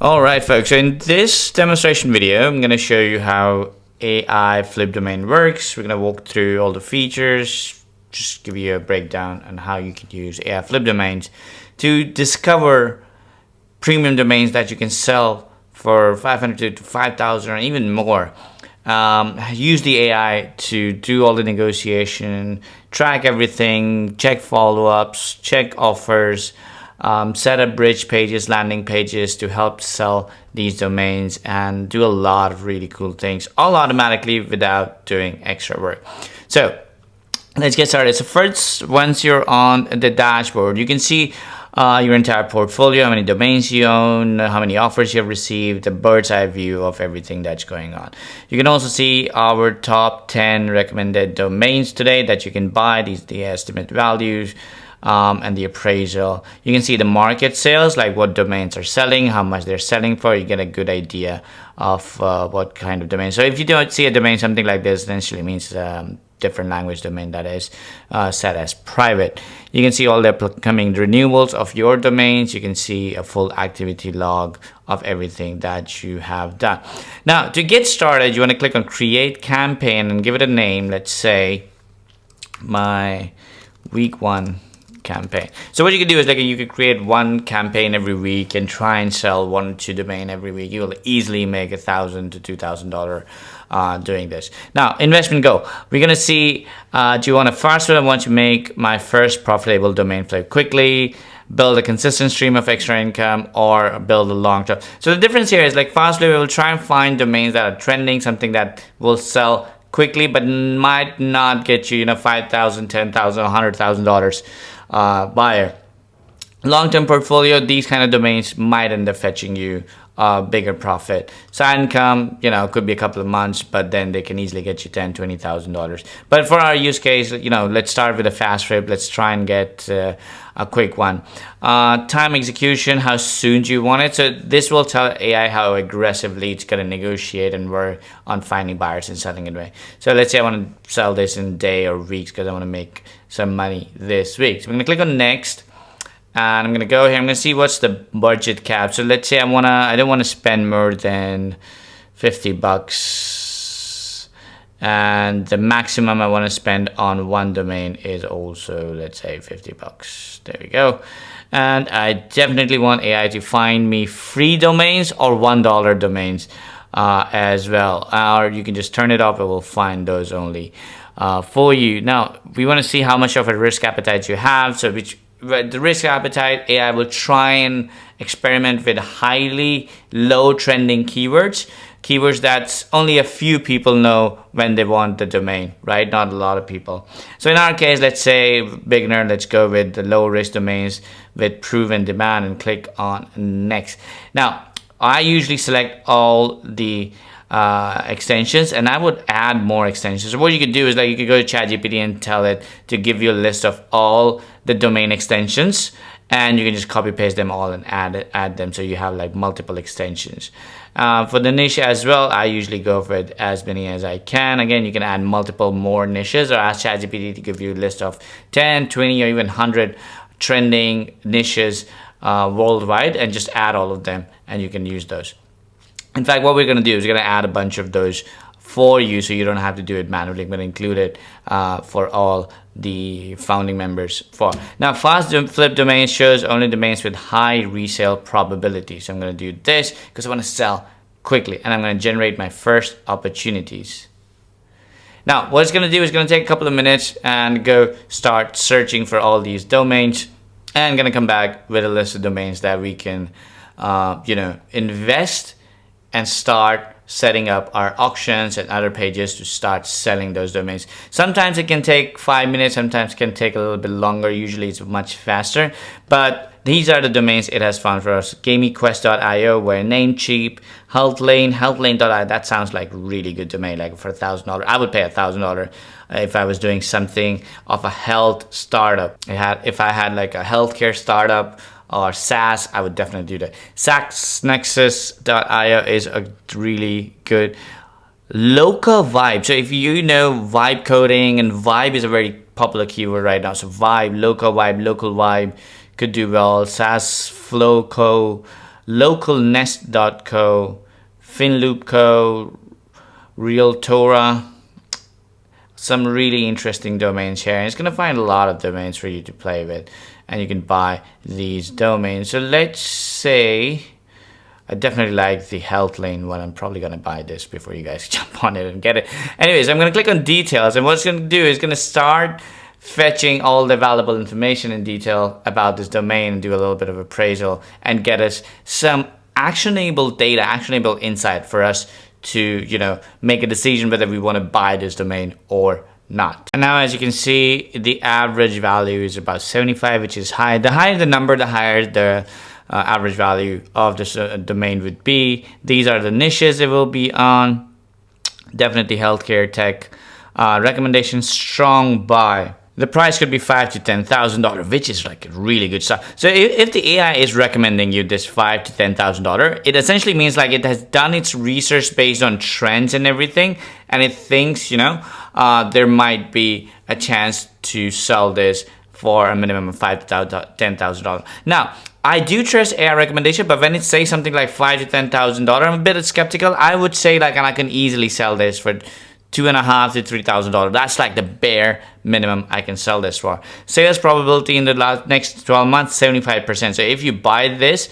All right, folks. So in this demonstration video, I'm going to show you how AIFlipDomain works. We're going to walk through all the features, just give you a breakdown on how you can use AIFlipDomains to discover premium domains that you can sell for 500 to 5,000 or even more. Use the AI to do all the negotiation, track everything, check follow-ups, check offers, set up bridge pages, landing pages to help sell these domains, and do a lot of really cool things all automatically without doing extra work. So let's get started. So first, once you're on the dashboard, you can see your entire portfolio, how many domains you own, how many offers you have received, a bird's eye view of everything that's going on. You can also see our top 10 recommended domains today that you can buy, the estimate values, and the appraisal. You can see the market sales, like what domains are selling, how much they're selling for. You get a good idea of what kind of domain. So if you don't see a domain, something like this, essentially means different language domain that is set as private. You can see all the upcoming renewals of your domains. You can see a full activity log of everything that you have done. Now, to get started, you want to click on Create Campaign and give it a name. Let's say my week 1 campaign. So what you can do is you could create one campaign every week and try and sell 1 or 2 domain every week. You will easily make $1,000 to $2,000 doing this. Now, investment goal. We're gonna see, do you want to fast I want to make my first profitable domain flip quickly, build a consistent stream of extra income, or build a long-term. So the difference here is fast flip, we will try and find domains that are trending, something that will sell quickly but might not get you, $5,000, $10,000, $100,000 buyer. Long-term portfolio, these kind of domains might end up fetching you a bigger profit. Side income, could be a couple of months, but then they can easily get you $10,000, $20,000. But for our use case, let's start with a fast flip. Let's try and get a quick one. Time execution, how soon do you want it? So this will tell AI how aggressively it's going to negotiate and work on finding buyers and selling it away. So let's say I want to sell this in a day or weeks because I want to make some money this week. So I'm going to click on next. And I'm gonna go here. I'm gonna see what's the budget cap. So let's say I don't want to spend more than $50, and the maximum I want to spend on one domain is also, let's say, $50. There we go. And I definitely want AI to find me free domains or $1 domains as well. Or you can just turn it off. It will find those only for you. Now we want to see how much of a risk appetite you have. So the risk appetite, AI will try and experiment with highly low trending keywords that only a few people know when they want the domain, right? Not a lot of people. So in our case, let's say beginner, let's go with the low risk domains with proven demand and click on next. Now, I usually select all the extensions, and I would add more extensions. So what you could do is you could go to ChatGPT and tell it to give you a list of all the domain extensions, and you can just copy paste them all and add them, so you have multiple extensions. For the niche as well, I usually go for it as many as I can. Again, you can add multiple more niches, or ask ChatGPT to give you a list of 10, 20, or even 100 trending niches worldwide, and just add all of them, and you can use those. In fact, what we're going to do is we're going to add a bunch of those for you, so you don't have to do it manually. I'm going to include it for all the founding members. Now, fast flip domains shows only domains with high resale probability. So I'm going to do this because I want to sell quickly, and I'm going to generate my first opportunities. Now, what it's going to do is going to take a couple of minutes and go start searching for all these domains, and I'm going to come back with a list of domains that we can, invest and start setting up our auctions and other pages to start selling those domains. Sometimes it can take 5 minutes, sometimes it can take a little bit longer. Usually it's much faster, but these are the domains it has found for us. GameyQuest.io, where Namecheap, Healthlane.io. That sounds like a really good domain, for $1,000. I would pay $1,000 if I was doing something of a health startup. If I had a healthcare startup or SaaS, I would definitely do that. SaaSnexus.io is a really good local vibe. So if you know vibe coding, and vibe is a very popular keyword right now. So vibe, local vibe could do well. SaaS, Flowco, localnest.co, finloopco, realtora. Some really interesting domains here. It's going to find a lot of domains for you to play with, and you can buy these domains. So let's say I definitely like the health lane one. I'm probably going to buy this before you guys jump on it and get it. Anyways, I'm going to click on details, and what it's going to do is going to start fetching all the valuable information in detail about this domain and do a little bit of appraisal and get us some actionable data, actionable insight for us to, you know, make a decision whether we want to buy this domain or not. And now, as you can see, the average value is about 75, which is high. The higher the number, the higher the average value of this domain would be. These are the niches it will be on. Definitely healthcare, tech. Recommendation, strong buy. The price could be $5,000 to $10,000, which is like a really good stuff. So if the AI is recommending you this $5,000 to $10,000, it essentially means like it has done its research based on trends and everything, and it thinks, you know, there might be a chance to sell this for a minimum of $5,000 to $10,000. Now, I do trust AI recommendation, but when it says something like $5,000 to $10,000, I'm a bit skeptical. I would say like, and I can easily sell this for $2,500 to $3,000. That's like the bare minimum I can sell this for. Sales probability in the next 12 months, 75%. So if you buy this,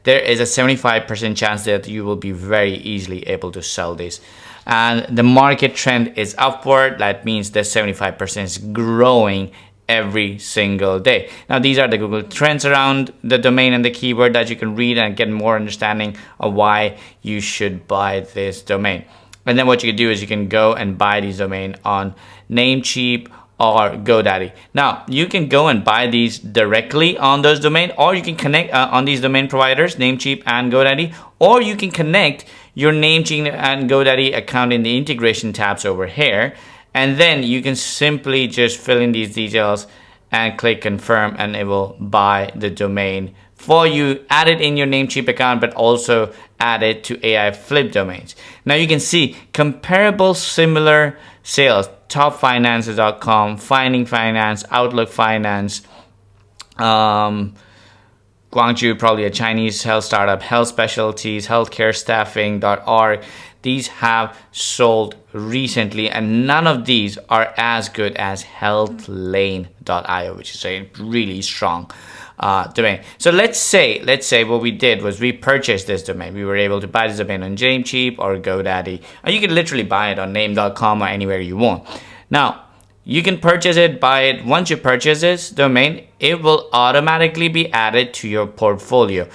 there is a 75% chance that you will be very easily able to sell this. And the market trend is upward. That means the 75% is growing every single day. Now, these are the Google trends around the domain and the keyword that you can read and get more understanding of why you should buy this domain. And then what you can do is you can go and buy these domain on Namecheap or GoDaddy. Now, you can go and buy these directly on those domain, or you can connect on these domain providers, Namecheap and GoDaddy, or you can connect your Namecheap and GoDaddy account in the integration tabs over here. And then you can simply just fill in these details and click confirm, and it will buy the domain for you. Add it in your Namecheap account, but also add it to AIFlipDomains. Now you can see comparable similar sales, topfinances.com, Finding Finance, Outlook Finance, Guangzhou, probably a Chinese health startup, Health Specialties, healthcarestaffing.org. These have sold recently, and none of these are as good as healthlane.io, which is a really strong domain. So let's say what we did was we purchased this domain. We were able to buy this domain on Namecheap or GoDaddy, or you can literally buy it on name.com or anywhere you want. Now, you can purchase it, buy it. Once you purchase this domain, it will automatically be added to your portfolio.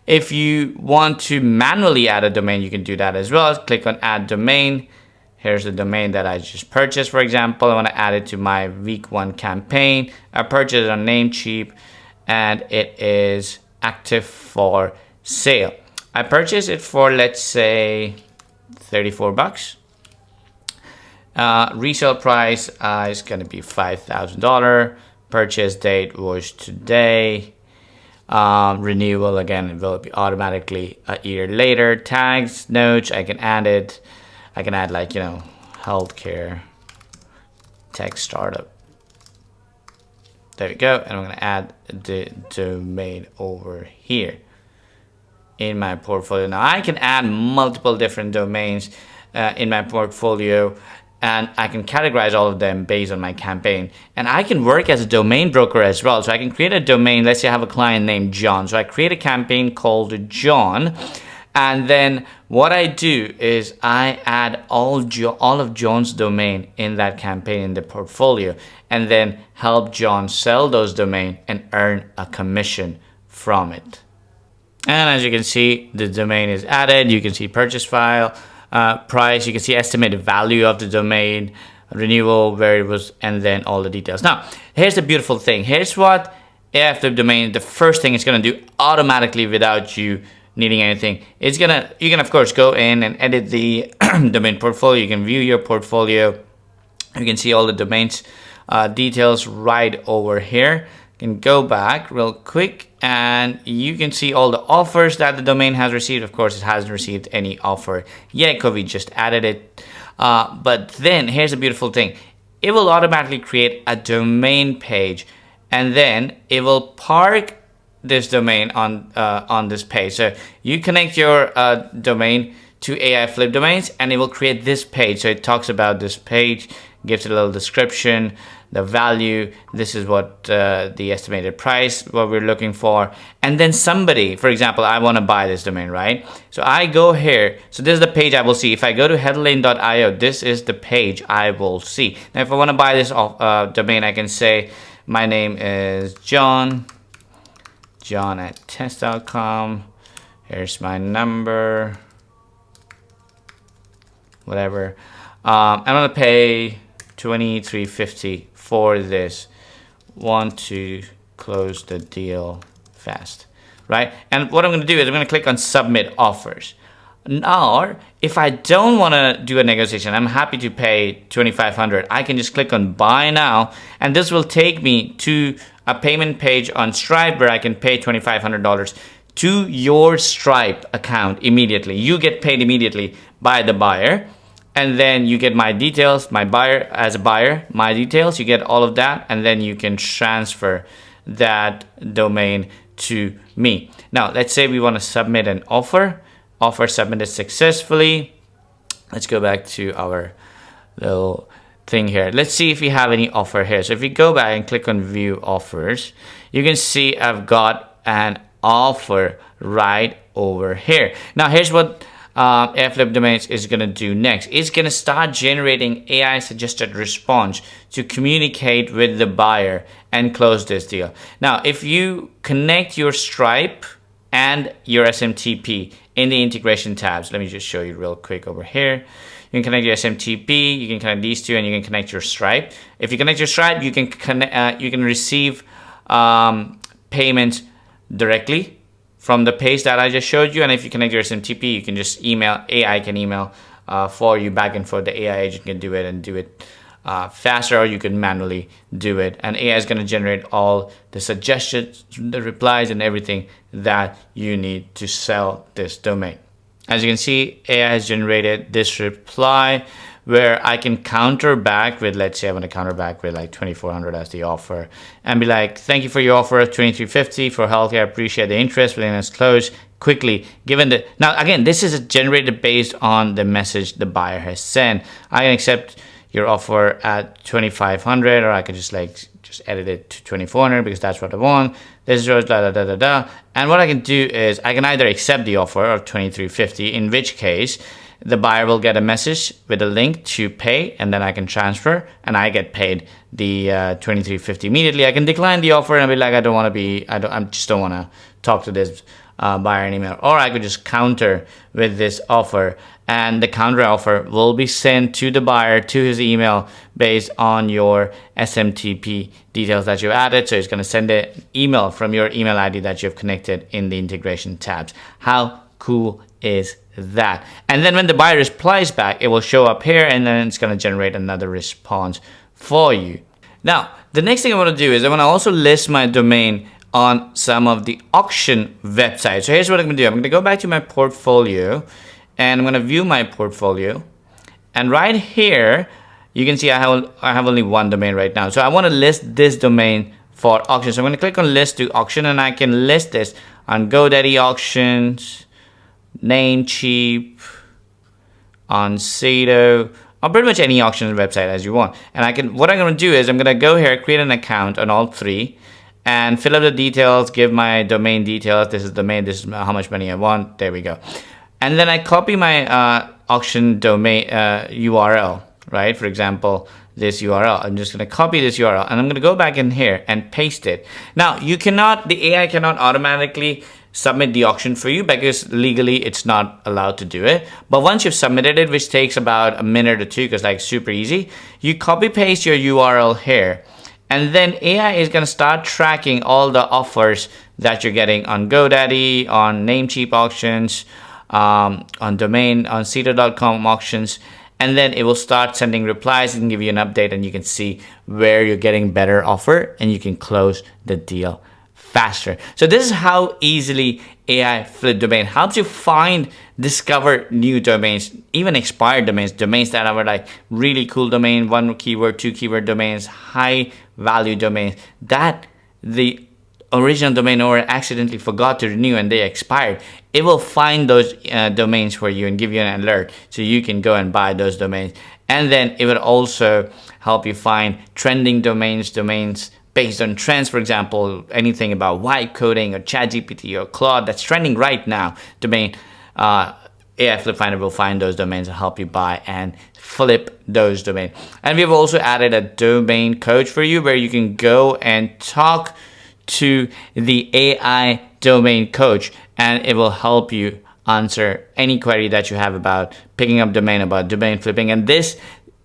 If you want to manually add a domain, you can do that as well. Click on add domain. Here's the domain that I just purchased, for example. I want to add it to my week 1 campaign. I purchased it on Namecheap, and it is active for sale. I purchased it for, let's say, $34. Resale price is going to be $5,000. Purchase date was today. Renewal, again, it will be automatically a year later. Tags, notes, I can add it. I can add, like, you know, healthcare, tech startup. There we go. And I'm going to add the domain over here in my portfolio. Now, I can add multiple different domains in my portfolio, and I can categorize all of them based on my campaign. And I can work as a domain broker as well. So I can create a domain. Let's say I have a client named John. So I create a campaign called John. And then what I do is I add all of John's domain in that campaign in the portfolio, and then help John sell those domain and earn a commission from it. And as you can see, the domain is added. You can see purchase file, price. You can see estimated value of the domain, renewal, where it was, and then all the details. Now, here's the beautiful thing. Here's what AIFlipDomains, the first thing it's going to do automatically without you needing anything. You can of course go in and edit the domain portfolio. You can view your portfolio. You can see all the domains details right over here. You can go back real quick and you can see all the offers that the domain has received. Of course, it hasn't received any offer yet because we just added it. But then here's the beautiful thing. It will automatically create a domain page, and then it will park this domain on this page. So you connect your domain to AIFlipDomains and it will create this page. So it talks about this page, gives it a little description, the value, this is what the estimated price, what we're looking for. And then somebody, for example, I want to buy this domain, right? So I go here. So this is the page I will see. If I go to headlane.io, this is the page I will see. Now, if I want to buy this domain, I can say, my name is John at test.com. Here's my number, whatever. I'm gonna pay $23.50 for this. Want to close the deal fast, right? And what I'm gonna do is I'm gonna click on submit offers. Now, if I don't want to do a negotiation, I'm happy to pay $2,500. I can just click on buy now, and this will take me to a payment page on Stripe where I can pay $2,500 to your Stripe account immediately. You get paid immediately by the buyer, and then you get my details, my buyer as a buyer, my details, you get all of that, and then you can transfer that domain to me. Now, let's say we want to submit an offer. Offer submitted successfully. Let's go back to our little thing here. Let's see if we have any offer here. So if we go back and click on view offers, you can see I've got an offer right over here. Now here's what AIFlipDomains is going to do next. It's going to start generating AI suggested response to communicate with the buyer and close this deal. Now, if you connect your Stripe and your SMTP in the integration tabs, let me just show you real quick over here. You can connect your SMTP, you can connect these two, and you can connect your Stripe. If you connect your Stripe, you can connect, you can receive payments directly from the page that I just showed you. And if you connect your SMTP, you can just email, AI can email for you back and forth. The AI agent can do it and do it faster, or you can manually do it. And AI is going to generate all the suggestions, the replies, and everything that you need to sell this domain. As you can see, AI has generated this reply where I can counter back with, let's say I want to counter back with like $2,400 as the offer and be like, thank you for your offer of $2,350 for healthcare. I appreciate the interest. Willingness close quickly. Given the, now again, this is generated based on the message the buyer has sent. I can accept your offer at $2,500, or I could just edit it to $2,400 because that's what I want. This is yours, da da da da da. And what I can do is I can either accept the offer of $2,350, in which case the buyer will get a message with a link to pay, and then I can transfer and I get paid the $2,350 immediately. I can decline the offer and be like, I just don't want to talk to this buyer anymore. Or I could just counter with this offer, and the counter offer will be sent to the buyer to his email based on your SMTP details that you added. So it's going to send an email from your email ID that you've connected in the integration tabs. How cool is that? And then when the buyer replies back, it will show up here, and then it's going to generate another response for you. Now, the next thing I want to do is I want to also list my domain on some of the auction websites. So here's what I'm going to do. I'm going to go back to my portfolio, and I'm going to view my portfolio. And right here, you can see I have only one domain right now. So I want to list this domain for auction. So I'm going to click on list to auction, and I can list this on GoDaddy auctions, Namecheap, on Sedo, on pretty much any auction website as you want. And what I'm going to do is I'm going to go here, create an account on all three, and fill up the details, give my domain details. This is the domain, this is how much money I want. There we go. And then I copy my auction domain URL, right? For example, this URL. I'm just going to copy this URL, and I'm going to go back in here and paste it. Now, the AI cannot automatically submit the auction for you because legally it's not allowed to do it. But once you've submitted it, which takes about a minute or two because like super easy, you copy paste your URL here, and then AI is going to start tracking all the offers that you're getting on GoDaddy, on Namecheap auctions, on domain, on Sedo.com auctions, and then it will start sending replies and give you an update, and you can see where you're getting better offer, and you can close the deal faster. So this is how easily AIFlipDomain helps you discover new domains, even expired domains, domains that are like really cool domain, 1 keyword, 2 keyword domains, high value domains that the original domain owner accidentally forgot to renew and they expired, it will find those domains for you and give you an alert so you can go and buy those domains. And then it will also help you find trending domains based on trends. For example, anything about vibe coding or ChatGPT or Claude that's trending right now. AI Flip Finder will find those domains and help you buy and flip those domains. And we've also added a domain coach for you where you can go and talk to the AI domain coach, and it will help you answer any query that you have about picking up domain, about domain flipping. And this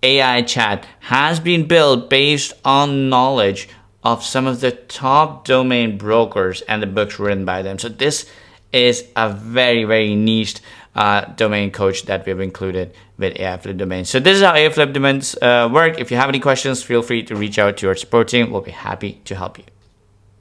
AI chat has been built based on knowledge of some of the top domain brokers and the books written by them. So this is a very, very niche domain coach that we've included with AIFlipDomains. So this is how AIFlipDomains work. If you have any questions, feel free to reach out to your support team. We'll be happy to help you.